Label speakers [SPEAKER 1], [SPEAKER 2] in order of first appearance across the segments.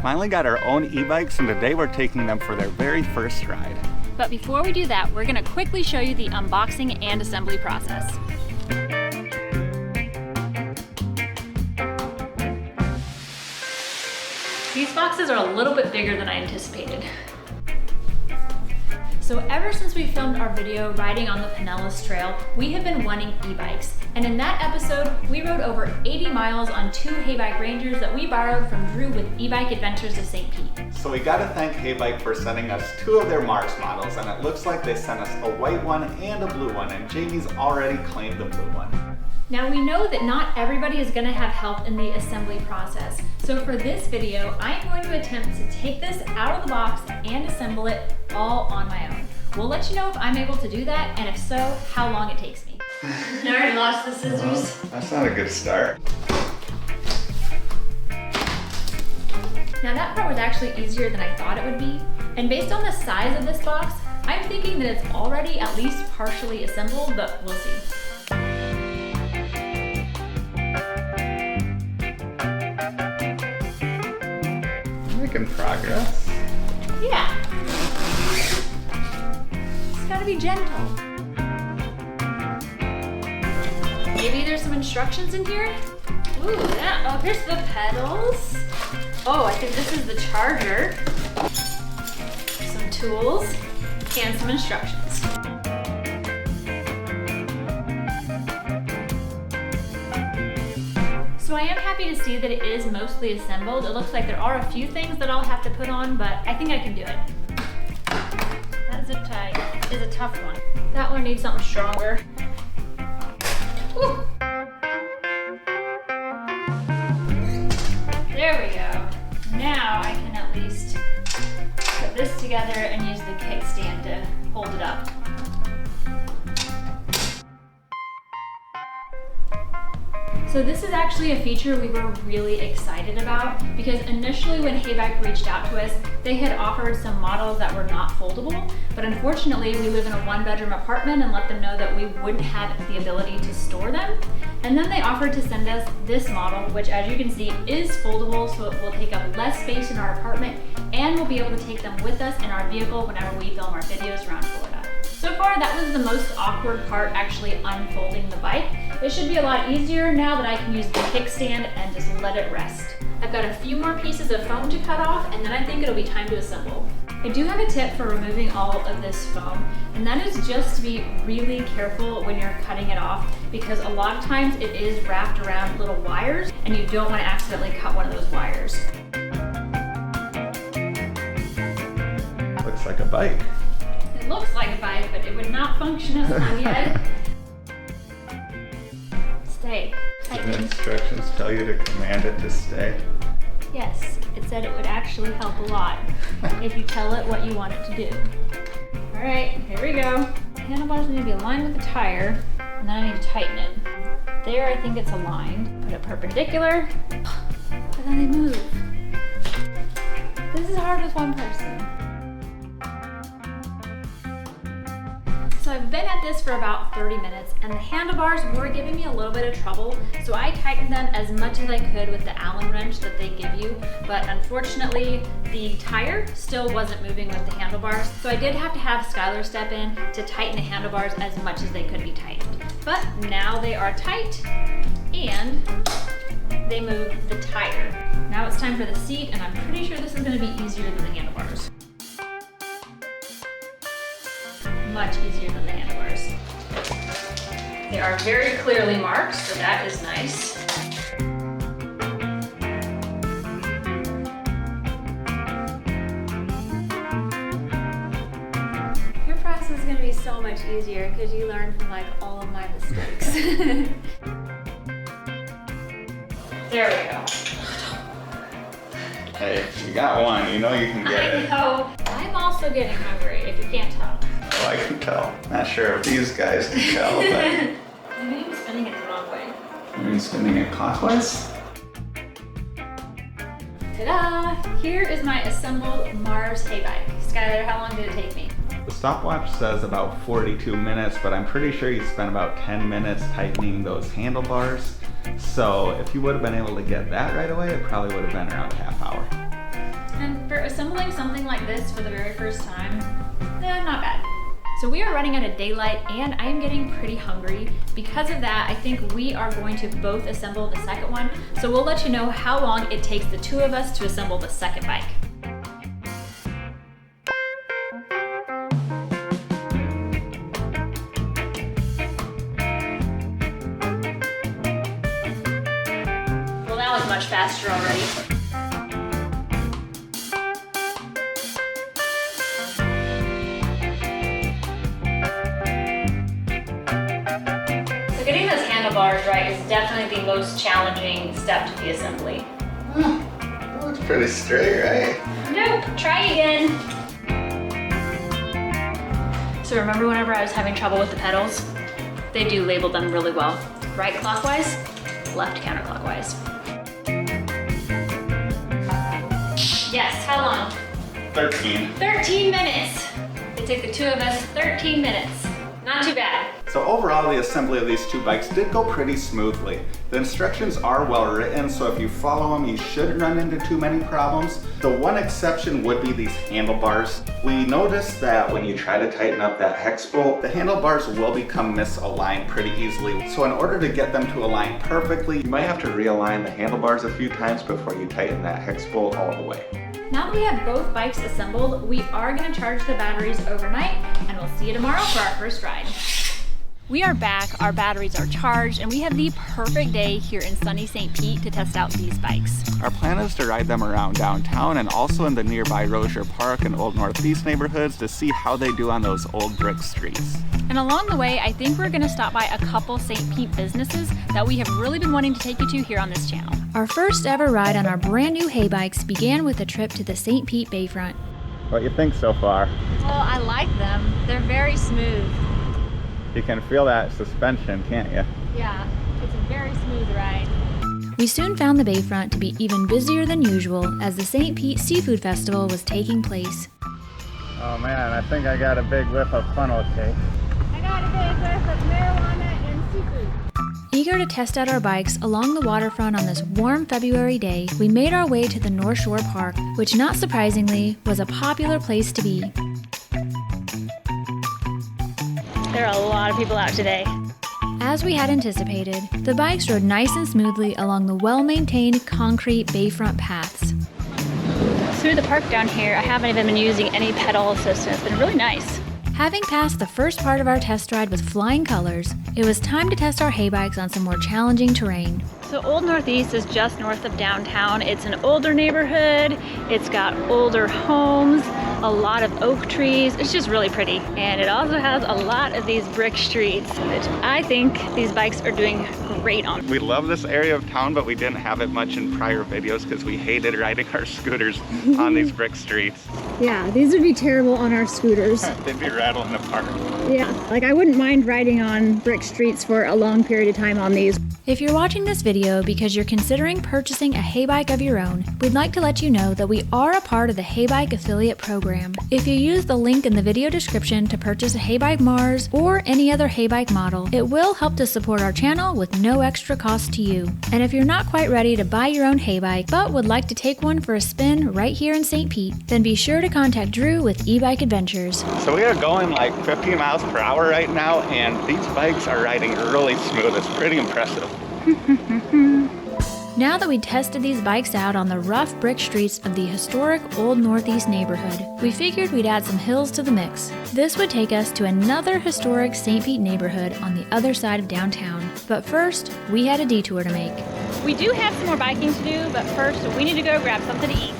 [SPEAKER 1] finally got our own e-bikes, and today we're taking them for their very first ride.
[SPEAKER 2] But before we do that, we're gonna quickly show you the unboxing and assembly process. These boxes are a little bit bigger than I anticipated. So ever since we filmed our video riding on the Pinellas Trail, we have been wanting e-bikes. And in that episode, we rode over 80 miles on 2 HeyBike Rangers that we borrowed from Drew with E-Bike Adventures of St. Pete.
[SPEAKER 1] So we gotta thank HeyBike for sending us 2 of their Mars models, and it looks like they sent us a white one and a blue one, and Jamie's already claimed the blue one.
[SPEAKER 2] Now we know that not everybody is gonna have help in the assembly process. So for this video, I'm going to attempt to take this out of the box and assemble it all on my own. We'll let you know if I'm able to do that, and if so, how long it takes me. I already lost the scissors.
[SPEAKER 1] That's not a good start.
[SPEAKER 2] Now that part was actually easier than I thought it would be. And based on the size of this box, I'm thinking that it's already at least partially assembled, but we'll see.
[SPEAKER 1] Making progress.
[SPEAKER 2] Yeah. It's gotta be gentle. Maybe there's some instructions in here? Ooh, yeah. Oh, here's the pedals. Oh, I think this is the charger. Some tools and some instructions. So I am happy to see that it is mostly assembled. It looks like there are a few things that I'll have to put on, but I think I can do it. That zip tie is a tough one. That one needs something stronger. Woo. There we go. Now I can at least put this together and use the kickstand to hold it up. So this is actually a feature we were really excited about because initially when HeyBike reached out to us, they had offered some models that were not foldable, but unfortunately we live in a 1-bedroom apartment and let them know that we wouldn't have the ability to store them. And then they offered to send us this model, which as you can see is foldable, so it will take up less space in our apartment and we'll be able to take them with us in our vehicle whenever we film our videos around Florida. So far, that was the most awkward part, actually unfolding the bike. It should be a lot easier now that I can use the kickstand and just let it rest. I've got a few more pieces of foam to cut off, and then I think it'll be time to assemble. I do have a tip for removing all of this foam, and that is just to be really careful when you're cutting it off, because a lot of times it is wrapped around little wires, and you don't want to accidentally cut one of those wires.
[SPEAKER 1] Looks like a bike.
[SPEAKER 2] It looks like a bike, but it would not function as one yet. Stay. Tighten.
[SPEAKER 1] The instructions tell you to command it to stay.
[SPEAKER 2] Yes, it said it would actually help a lot if you tell it what you want it to do. All right, here we go. The handlebars need to be aligned with the tire, and then I need to tighten it. There, I think it's aligned. Put it perpendicular, but then they move. This is hard with one person. So I've been at this for about 30 minutes and the handlebars were giving me a little bit of trouble, so I tightened them as much as I could with the Allen wrench that they give you, but unfortunately the tire still wasn't moving with the handlebars, so I did have to have Skylar step in to tighten the handlebars as much as they could be tightened. But now they are tight and they move the tire. Now it's time for the seat, and I'm pretty sure this is going to be easier than the handlebars. Much easier than the handlebars. They are very clearly marked, so that is nice. Your process is going to be so much easier because you learned from like all of my mistakes. There we go.
[SPEAKER 1] Hey, you got one. You know you can get it.
[SPEAKER 2] I know. I'm also getting hungry, if you can't tell.
[SPEAKER 1] Oh, I can tell. Not sure if these guys can tell, but...
[SPEAKER 2] Maybe I'm spinning it the wrong way.
[SPEAKER 1] I'm spinning it clockwise.
[SPEAKER 2] Ta-da! Here is my assembled Mars HeyBike. Skylar, how long did it take me?
[SPEAKER 1] The stopwatch says about 42 minutes, but I'm pretty sure you spent about 10 minutes tightening those handlebars. So if you would have been able to get that right away, it probably would have been around a half hour.
[SPEAKER 2] And for assembling something like this for the very first time, not bad. So we are running out of daylight and I am getting pretty hungry. Because of that, I think we are going to both assemble the second one. So we'll let you know how long it takes the two of us to assemble the second bike. Well, that was much faster already. Getting those handlebars right is definitely the most challenging step to the assembly.
[SPEAKER 1] That looks pretty straight, right?
[SPEAKER 2] Nope, try again. So remember whenever I was having trouble with the pedals? They do label them really well. Right clockwise, left counterclockwise. Yes, how long?
[SPEAKER 1] 13.
[SPEAKER 2] 13 minutes. It took the two of us 13 minutes. Not too bad.
[SPEAKER 1] So overall, the assembly of these two bikes did go pretty smoothly. The instructions are well written, so if you follow them, you shouldn't run into too many problems. The one exception would be these handlebars. We noticed that when you try to tighten up that hex bolt, the handlebars will become misaligned pretty easily. So in order to get them to align perfectly, you might have to realign the handlebars a few times before you tighten that hex bolt all the way.
[SPEAKER 2] Now that we have both bikes assembled, we are going to charge the batteries overnight, and we'll see you tomorrow for our first ride. We are back, our batteries are charged, and we have the perfect day here in sunny St. Pete to test out these bikes.
[SPEAKER 1] Our plan is to ride them around downtown and also in the nearby Rozier Park and Old Northeast neighborhoods to see how they do on those old brick streets.
[SPEAKER 2] And along the way, I think we're going to stop by a couple St. Pete businesses that we have really been wanting to take you to here on this channel. Our first ever ride on our brand new HeyBikes began with a trip to the St. Pete Bayfront.
[SPEAKER 1] What do you think so far?
[SPEAKER 2] Well, I like them. They're very smooth.
[SPEAKER 1] You can feel that suspension, can't you?
[SPEAKER 2] Yeah, it's a very smooth ride. We soon found the Bayfront to be even busier than usual as the St. Pete Seafood Festival was taking place.
[SPEAKER 1] Oh man, I think I got a big whiff of funnel cake.
[SPEAKER 2] I got a big whiff of marijuana and seafood. Eager to test out our bikes along the waterfront on this warm February day, we made our way to the North Shore Park, which not surprisingly was a popular place to be. There are a lot of people out today. As we had anticipated, the bikes rode nice and smoothly along the well-maintained concrete bayfront paths. Through the park down here, I haven't even been using any pedal assist, and it's been really nice. Having passed the first part of our test ride with flying colors, it was time to test our HeyBikes on some more challenging terrain. So Old Northeast is just north of downtown. It's an older neighborhood. It's got older homes, a lot of oak trees. It's just really pretty. And it also has a lot of these brick streets, which I think these bikes are doing great on.
[SPEAKER 1] We love this area of town, but we didn't have it much in prior videos because we hated riding our scooters on these brick streets.
[SPEAKER 2] Yeah, these would be terrible on our scooters.
[SPEAKER 1] They'd be rattling apart.
[SPEAKER 2] Yeah, like I wouldn't mind riding on brick streets for a long period of time on these. If you're watching this video because you're considering purchasing a HeyBike of your own, we'd like to let you know that we are a part of the HeyBike affiliate program. If you use the link in the video description to purchase a HeyBike Mars or any other HeyBike model, it will help to support our channel with no extra cost to you. And if you're not quite ready to buy your own HeyBike but would like to take one for a spin right here in St. Pete, then be sure to contact Drew with E-Bike Adventures.
[SPEAKER 1] So we are going like 50 miles per hour right now, and these bikes are riding really smooth. It's pretty impressive.
[SPEAKER 2] Now that we tested these bikes out on the rough brick streets of the historic Old Northeast neighborhood, we figured we'd add some hills to the mix. This would take us to another historic St. Pete neighborhood on the other side of downtown. But first, we had a detour to make. We do have some more biking to do, but first we need to go grab something to eat.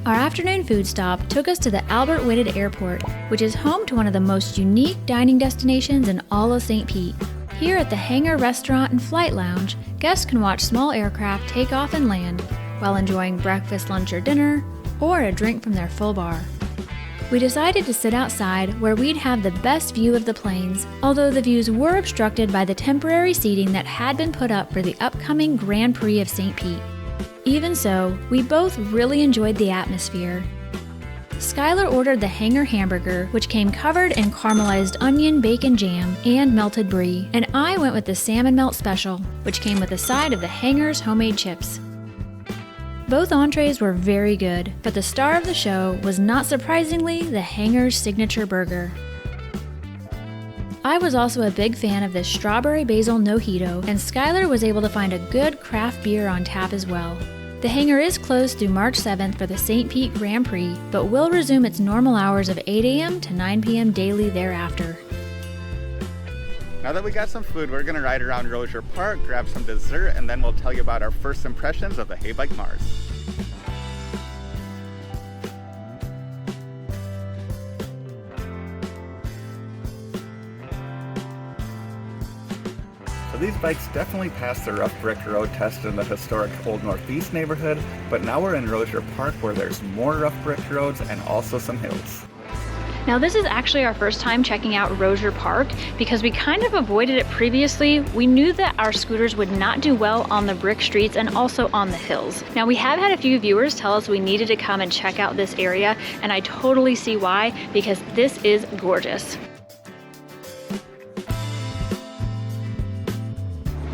[SPEAKER 2] Our afternoon food stop took us to the Albert Whitted Airport, which is home to one of the most unique dining destinations in all of St. Pete. Here at the Hangar Restaurant and Flight Lounge, guests can watch small aircraft take off and land while enjoying breakfast, lunch, or dinner, or a drink from their full bar. We decided to sit outside where we'd have the best view of the planes, although the views were obstructed by the temporary seating that had been put up for the upcoming Grand Prix of St. Pete. Even so, we both really enjoyed the atmosphere. Skylar ordered the Hangar hamburger, which came covered in caramelized onion, bacon jam, and melted brie, and I went with the salmon melt special, which came with a side of the Hangar's homemade chips. Both entrees were very good, but the star of the show was not surprisingly the Hanger's signature burger. I was also a big fan of this strawberry basil mojito, and Skylar was able to find a good craft beer on tap as well. The hangar is closed through March 7th for the St. Pete Grand Prix, but will resume its normal hours of 8 a.m. to 9 p.m. daily thereafter.
[SPEAKER 1] Now that we got some food, we're gonna ride around Rozier Park, grab some dessert, and then we'll tell you about our first impressions of the HeyBike Mars. So these bikes definitely passed the rough brick road test in the historic Old Northeast neighborhood, but now we're in Rozier Park where there's more rough brick roads and also some hills.
[SPEAKER 2] Now this is actually our first time checking out Rozier Park because we kind of avoided it previously. We knew that our scooters would not do well on the brick streets and also on the hills. Now we have had a few viewers tell us we needed to come and check out this area, and I totally see why, because this is gorgeous.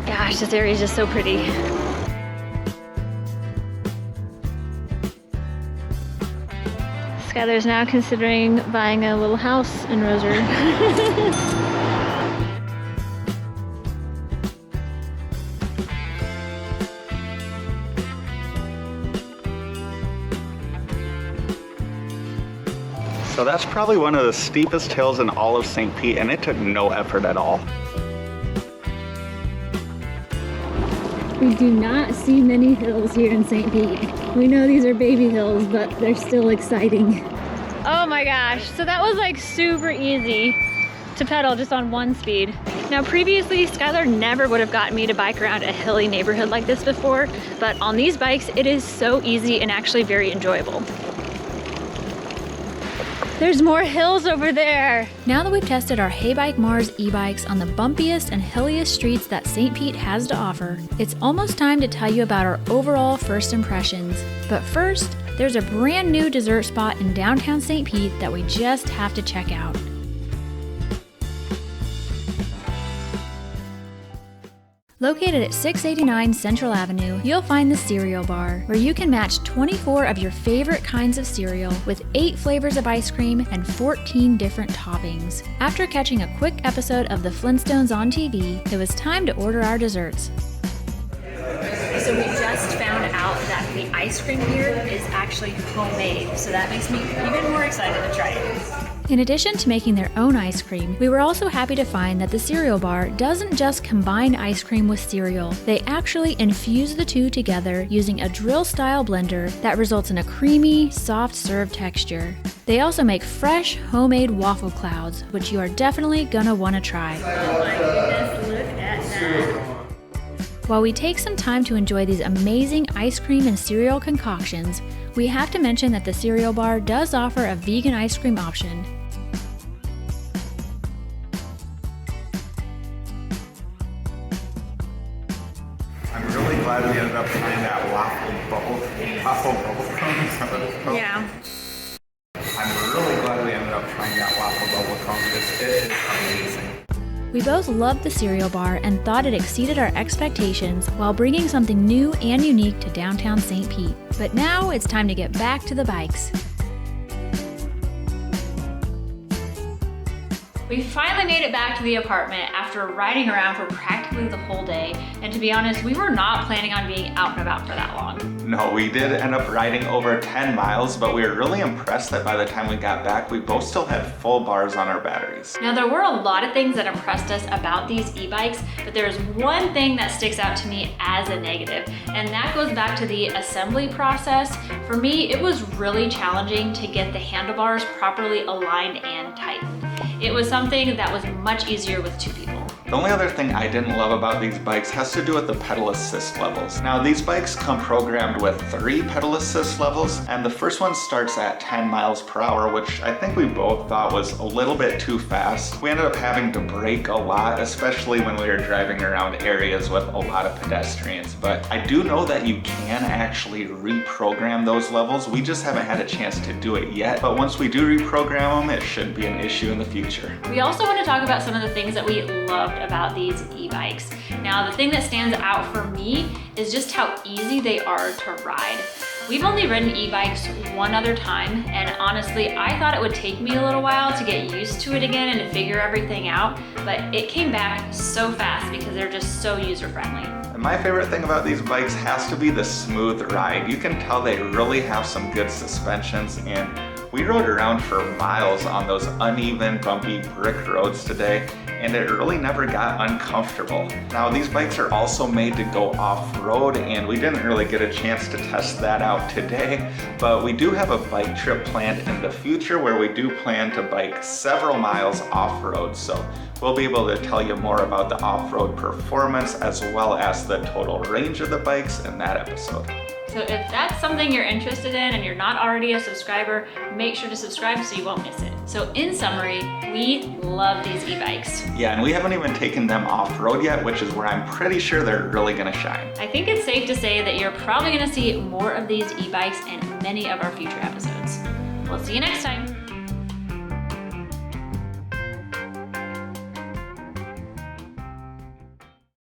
[SPEAKER 2] Gosh, this area is just so pretty. Skylar's now considering buying a little house in Rozier.
[SPEAKER 1] So that's probably one of the steepest hills in all of St. Pete, and it took no effort at all.
[SPEAKER 2] We do not see many hills here in St. Pete. We know these are baby hills, but they're still exciting. Oh my gosh, so that was like super easy to pedal just on one speed. Now previously, Skylar never would have gotten me to bike around a hilly neighborhood like this before, but on these bikes, it is so easy and actually very enjoyable. There's more hills over there. Now that we've tested our HeyBike Mars E-Bikes on the bumpiest and hilliest streets that St. Pete has to offer, it's almost time to tell you about our overall first impressions. But first, there's a brand new dessert spot in downtown St. Pete that we just have to check out. Located at 689 Central Avenue, you'll find the Cereal Bar, where you can match 24 of your favorite kinds of cereal with 8 flavors of ice cream and 14 different toppings. After catching a quick episode of the Flintstones on TV, it was time to order our desserts. So we just found out that the ice cream here is actually homemade, so that makes me even more excited to try it. In addition to making their own ice cream, we were also happy to find that the Cereal Bar doesn't just combine ice cream with cereal. They actually infuse the two together using a drill-style blender that results in a creamy, soft serve texture. They also make fresh, homemade waffle clouds, which you are definitely gonna wanna try. Oh my goodness, look at that. While we take some time to enjoy these amazing ice cream and cereal concoctions, we have to mention that the Cereal Bar does offer a vegan ice cream option.
[SPEAKER 1] I'm really glad we ended up trying that waffle bubble cone.
[SPEAKER 2] Yeah.
[SPEAKER 1] I'm really glad we ended up trying that waffle bubble cone because it is amazing.
[SPEAKER 2] We both loved the Cereal Bar and thought it exceeded our expectations while bringing something new and unique to downtown St. Pete. But now it's time to get back to the bikes. We finally made it back to the apartment after riding around for practically the whole day, and to be honest, we were not planning on being out and about for that long.
[SPEAKER 1] No, we did end up riding over 10 miles, but we were really impressed that by the time we got back, we both still had full bars on our batteries.
[SPEAKER 2] Now there were a lot of things that impressed us about these e-bikes, but there's one thing that sticks out to me as a negative, and that goes back to the assembly process. For me, it was really challenging to get the handlebars properly aligned and tightened. It was something that was much easier with 2 people.
[SPEAKER 1] The only other thing I didn't love about these bikes has to do with the pedal assist levels. Now these bikes come programmed with 3 pedal assist levels, and the first one starts at 10 miles per hour, which I think we both thought was a little bit too fast. We ended up having to brake a lot, especially when we were driving around areas with a lot of pedestrians. But I do know that you can actually reprogram those levels. We just haven't had a chance to do it yet, but once we do reprogram them, it shouldn't be an issue in the future.
[SPEAKER 2] We also want to talk about some of the things that we loved about these e-bikes. Now, the thing that stands out for me is just how easy they are to ride. We've only ridden e-bikes one other time, and honestly, I thought it would take me a little while to get used to it again and to figure everything out, but it came back so fast because they're just so user-friendly.
[SPEAKER 1] And my favorite thing about these bikes has to be the smooth ride. You can tell they really have some good suspensions, and we rode around for miles on those uneven, bumpy brick roads today, and it really never got uncomfortable. Now, these bikes are also made to go off-road, and we didn't really get a chance to test that out today, but we do have a bike trip planned in the future where we do plan to bike several miles off-road, so we'll be able to tell you more about the off-road performance as well as the total range of the bikes in that episode.
[SPEAKER 2] So if that's something you're interested in and you're not already a subscriber, make sure to subscribe so you won't miss it. So in summary, we love these e-bikes.
[SPEAKER 1] Yeah, and we haven't even taken them off-road yet, which is where I'm pretty sure they're really gonna shine.
[SPEAKER 2] I think it's safe to say that you're probably gonna see more of these e-bikes in many of our future episodes. We'll see you next time.